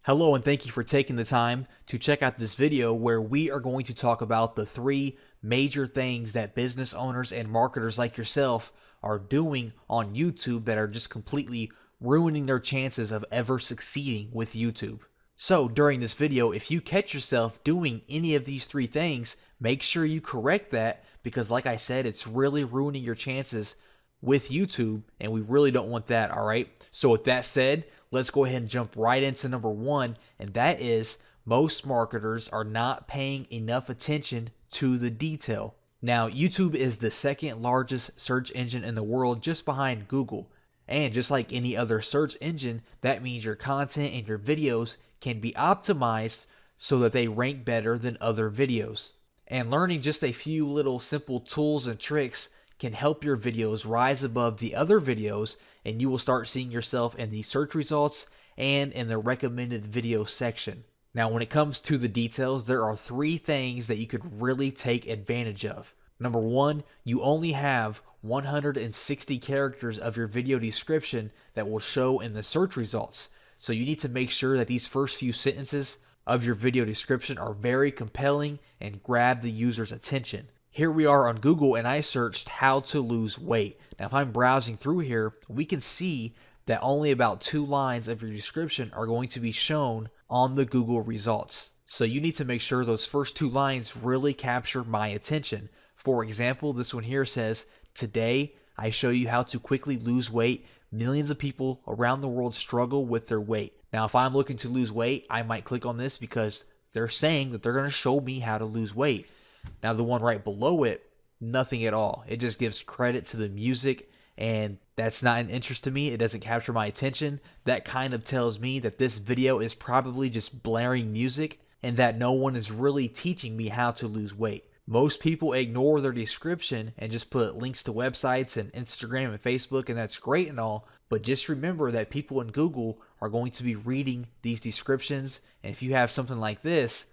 Hello and thank you for taking the time to check out this video where we are going to talk about the three major things that business owners and marketers like yourself are doing on YouTube that are just completely ruining their chances of ever succeeding with YouTube. So during this video, if you catch yourself doing any of these three things, make sure you correct that because like I said, it's really ruining your chances with YouTube, and we really don't want that, all right? So with that said, let's go ahead and jump right into number one, and that is most marketers are not paying enough attention to the detail. Now, YouTube is the second largest search engine in the world just behind Google. And just like any other search engine, that means your content and your videos can be optimized so that they rank better than other videos. And learning just a few little simple tools and tricks can help your videos rise above the other videos, and you will start seeing yourself in the search results and in the recommended video section. Now, when it comes to the details, there are three things that you could really take advantage of. Number one, you only have 160 characters of your video description that will show in the search results. So you need to make sure that these first few sentences of your video description are very compelling and grab the user's attention. Here we are on Google and I searched how to lose weight. Now if I'm browsing through here, we can see that only about 2 lines of your description are going to be shown on the Google results. So you need to make sure those first 2 lines really capture my attention. For example, this one here says, "Today I show you how to quickly lose weight. Millions of people around the world struggle with their weight." Now if I'm looking to lose weight, I might click on this because they're saying that they're going to show me how to lose weight. Now the one right below it, nothing at all. It just gives credit to the music, and that's not an interest to me. It doesn't capture my attention. That kind of tells me that this video is probably just blaring music and that no one is really teaching me how to lose weight. Most people ignore their description and just put links to websites and Instagram and Facebook, and that's great and all, but just remember that people in Google are going to be reading these descriptions, and if you have something like this,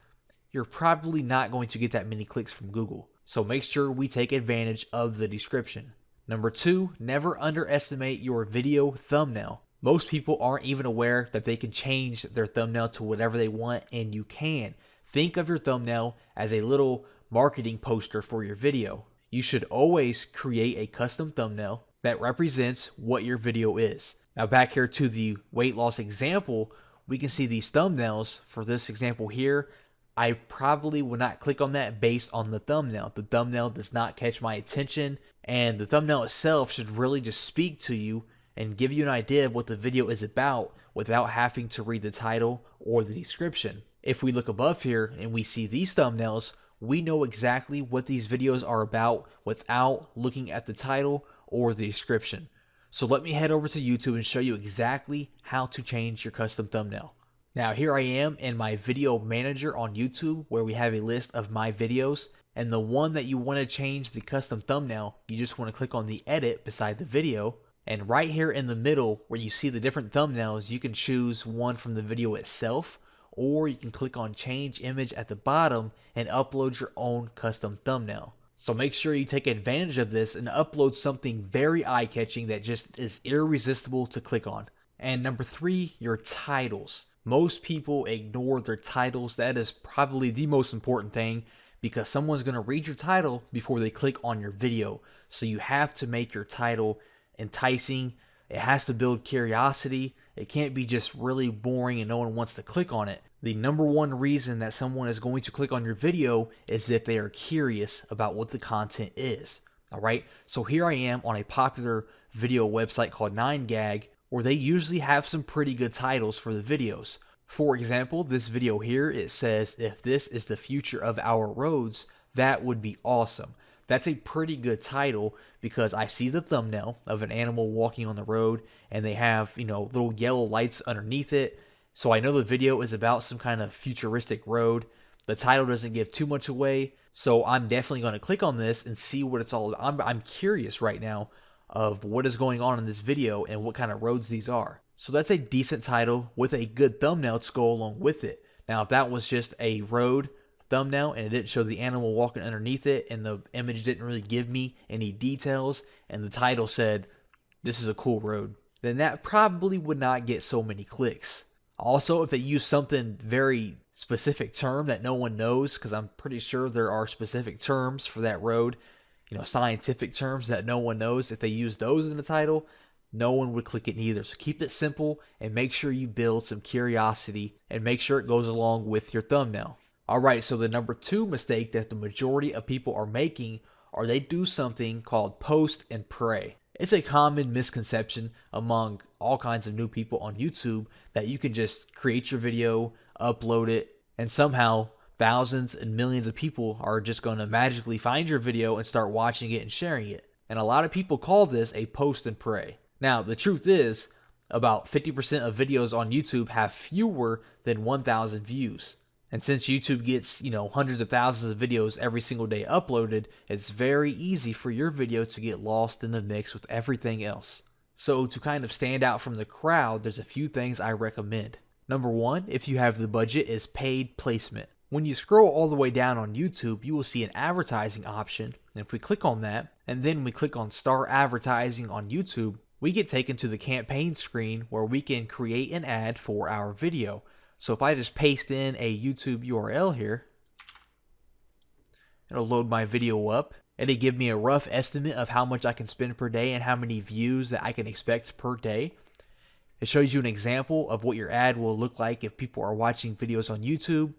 you're probably not going to get that many clicks from Google. So make sure we take advantage of the description. Number two, never underestimate your video thumbnail. Most people aren't even aware that they can change their thumbnail to whatever they want, and you can. Think of your thumbnail as a little marketing poster for your video. You should always create a custom thumbnail that represents what your video is. Now back here to the weight loss example, we can see these thumbnails. For this example here, I probably would not click on that based on the thumbnail. The thumbnail does not catch my attention, and the thumbnail itself should really just speak to you and give you an idea of what the video is about without having to read the title or the description. If we look above here and we see these thumbnails, we know exactly what these videos are about without looking at the title or the description. So let me head over to YouTube and show you exactly how to change your custom thumbnail. Now here I am in my video manager on YouTube where we have a list of my videos, and the one that you want to change the custom thumbnail, you just want to click on the edit beside the video, and right here in the middle where you see the different thumbnails, you can choose one from the video itself, or you can click on change image at the bottom and upload your own custom thumbnail. So make sure you take advantage of this and upload something very eye-catching that just is irresistible to click on. And number three, your titles. Most people ignore their titles. That is probably the most important thing because someone's going to read your title before they click on your video. So you have to make your title enticing. It has to build curiosity. It can't be just really boring and no one wants to click on it. The number one reason that someone is going to click on your video is if they are curious about what the content is. All right. So here I am on a popular video website called 9gag, where they usually have some pretty good titles for the videos. For example, this video here, it says, "If this is the future of our roads, that would be awesome." That's a pretty good title because I see the thumbnail of an animal walking on the road and they have, little yellow lights underneath it. So I know the video is about some kind of futuristic road. The title doesn't give too much away. So I'm definitely going to click on this and see what it's all about. I'm curious right now of what is going on in this video and what kind of roads these are. So that's a decent title with a good thumbnail to go along with it. Now, if that was just a road thumbnail and it didn't show the animal walking underneath it and the image didn't really give me any details and the title said, "This is a cool road," then that probably would not get so many clicks. Also, if they use something very specific term that no one knows, because I'm pretty sure there are specific terms for that road, scientific terms that no one knows, if they use those in the title, no one would click it either. So keep it simple and make sure you build some curiosity and make sure it goes along with your thumbnail. All right, so the number 2 mistake that the majority of people are making are they do something called post and pray. It's a common misconception among all kinds of new people on YouTube that you can just create your video, upload it, and somehow thousands and millions of people are just going to magically find your video and start watching it and sharing it. And a lot of people call this a post and pray. Now, the truth is, about 50% of videos on YouTube have fewer than 1,000 views. And since YouTube gets, hundreds of thousands of videos every single day uploaded, it's very easy for your video to get lost in the mix with everything else. So to kind of stand out from the crowd, there's a few things I recommend. Number 1, if you have the budget, is paid placement. When you scroll all the way down on YouTube, you will see an advertising option. And if we click on that, and then we click on Start Advertising on YouTube, we get taken to the campaign screen where we can create an ad for our video. So if I just paste in a YouTube URL here, it'll load my video up and it'll give me a rough estimate of how much I can spend per day and how many views that I can expect per day. It shows you an example of what your ad will look like if people are watching videos on YouTube,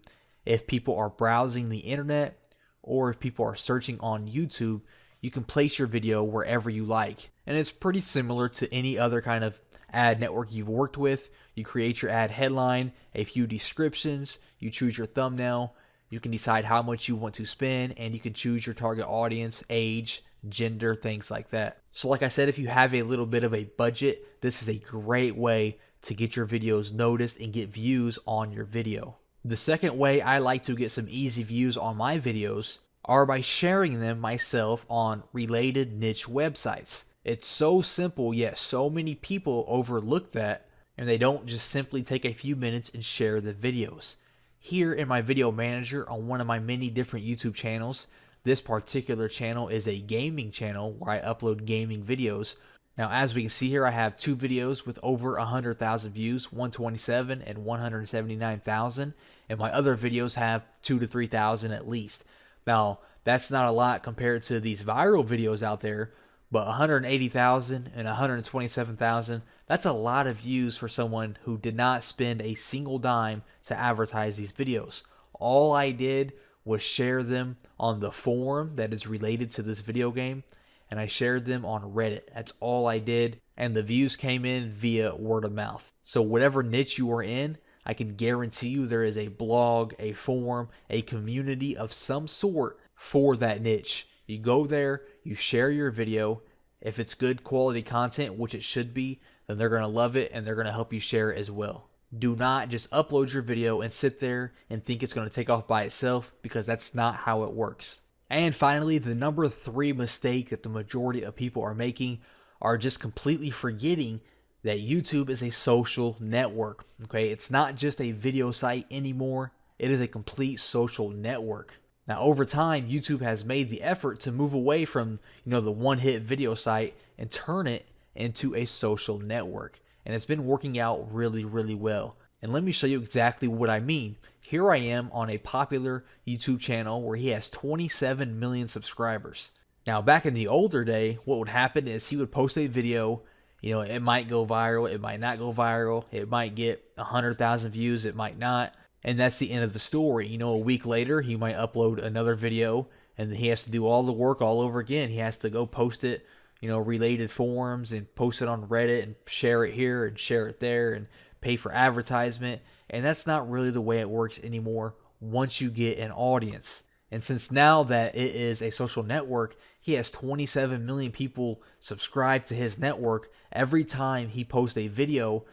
if people are browsing the internet, or if people are searching on YouTube. You can place your video wherever you like. And it's pretty similar to any other kind of ad network you've worked with. You create your ad headline, a few descriptions, you choose your thumbnail, you can decide how much you want to spend, and you can choose your target audience, age, gender, things like that. So like I said, if you have a little bit of a budget, this is a great way to get your videos noticed and get views on your video. The second way I like to get some easy views on my videos are by sharing them myself on related niche websites. It's so simple, yet so many people overlook that, and they don't just simply take a few minutes and share the videos. Here in my video manager on one of my many different YouTube channels, this particular channel is a gaming channel where I upload gaming videos. Now, as we can see here, I have 2 videos with over 100,000 views, 127 and 179,000, and my other videos have 2 to 3,000 at least. Now, that's not a lot compared to these viral videos out there, but 180,000 and 127,000, that's a lot of views for someone who did not spend a single dime to advertise these videos. All I did was share them on the forum that is related to this video game, and I shared them on Reddit. That's all I did, and the views came in via word of mouth. So whatever niche you are in, I can guarantee you there is a blog, a forum, a community of some sort for that niche. You go there, you share your video. If it's good quality content, which it should be, then they're going to love it and they're going to help you share it as well. Do not just upload your video and sit there and think it's going to take off by itself, because that's not how it works. And finally, the number 3 mistake that the majority of people are making are just completely forgetting that YouTube is a social network. Okay, it's not just a video site anymore. It is a complete social network. Now, over time, YouTube has made the effort to move away from, the one-hit video site and turn it into a social network. And it's been working out really, really well. And let me show you exactly what I mean. Here I am on a popular YouTube channel where he has 27 million subscribers. Now, back in the older day, what would happen is he would post a video. It might go viral, it might not go viral, it might get 100,000 views, it might not, and that's the end of the story. A week later, he might upload another video, and then he has to do all the work all over again. He has to go post it, related forums, and post it on Reddit, and share it here, and share it there, and pay for advertisement, and that's not really the way it works anymore once you get an audience. And since now that it is a social network, he has 27 million people subscribed to his network. Every time he posts a video,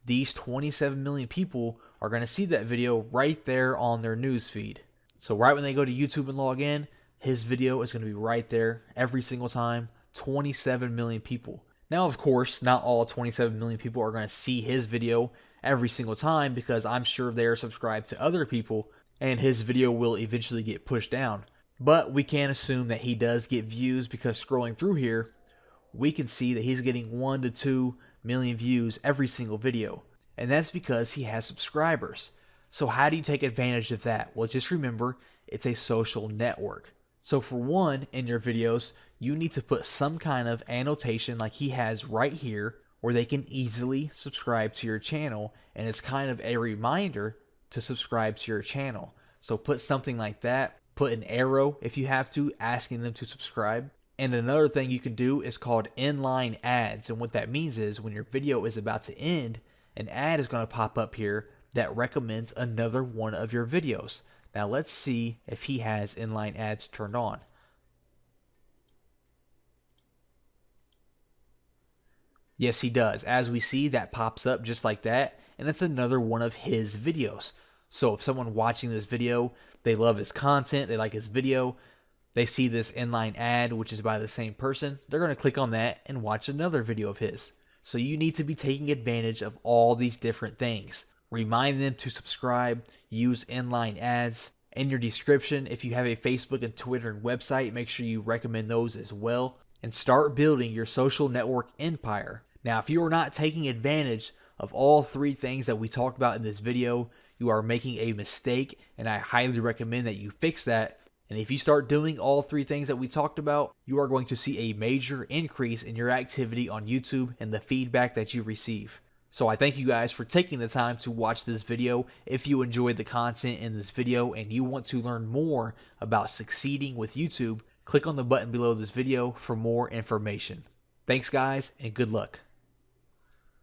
these 27 million people are going to see that video right there on their news feed. So right when they go to YouTube and log in, his video is going to be right there every single time. 27 million people. Now, of course, not all 27 million people are going to see his video every single time, because I'm sure they're subscribed to other people and his video will eventually get pushed down. But we can assume that he does get views, because scrolling through here, we can see that he's getting 1 to 2 million views every single video. and that's because he has subscribers. So how do you take advantage of that? Well, just remember, it's a social network. So for one, in your videos, you need to put some kind of annotation like he has right here where they can easily subscribe to your channel, and it's kind of a reminder to subscribe to your channel. So put something like that, put an arrow if you have to, asking them to subscribe. And another thing you can do is called inline ads, and what that means is when your video is about to end, an ad is going to pop up here that recommends another one of your videos. Now let's see if he has inline ads turned on. Yes, he does. As we see, that pops up just like that, and it's another one of his videos. So if someone watching this video, they love his content, they like his video, they see this inline ad, which is by the same person, they're going to click on that and watch another video of his. So you need to be taking advantage of all these different things. Remind them to subscribe, use inline ads. In your description, if you have a Facebook and Twitter and website, make sure you recommend those as well. And start building your social network empire. Now, if you are not taking advantage of all three things that we talked about in this video, you are making a mistake, and I highly recommend that you fix that. And if you start doing all three things that we talked about, you are going to see a major increase in your activity on YouTube and the feedback that you receive. So I thank you guys for taking the time to watch this video. If you enjoyed the content in this video and you want to learn more about succeeding with YouTube, click on the button below this video for more information. Thanks guys, and good luck.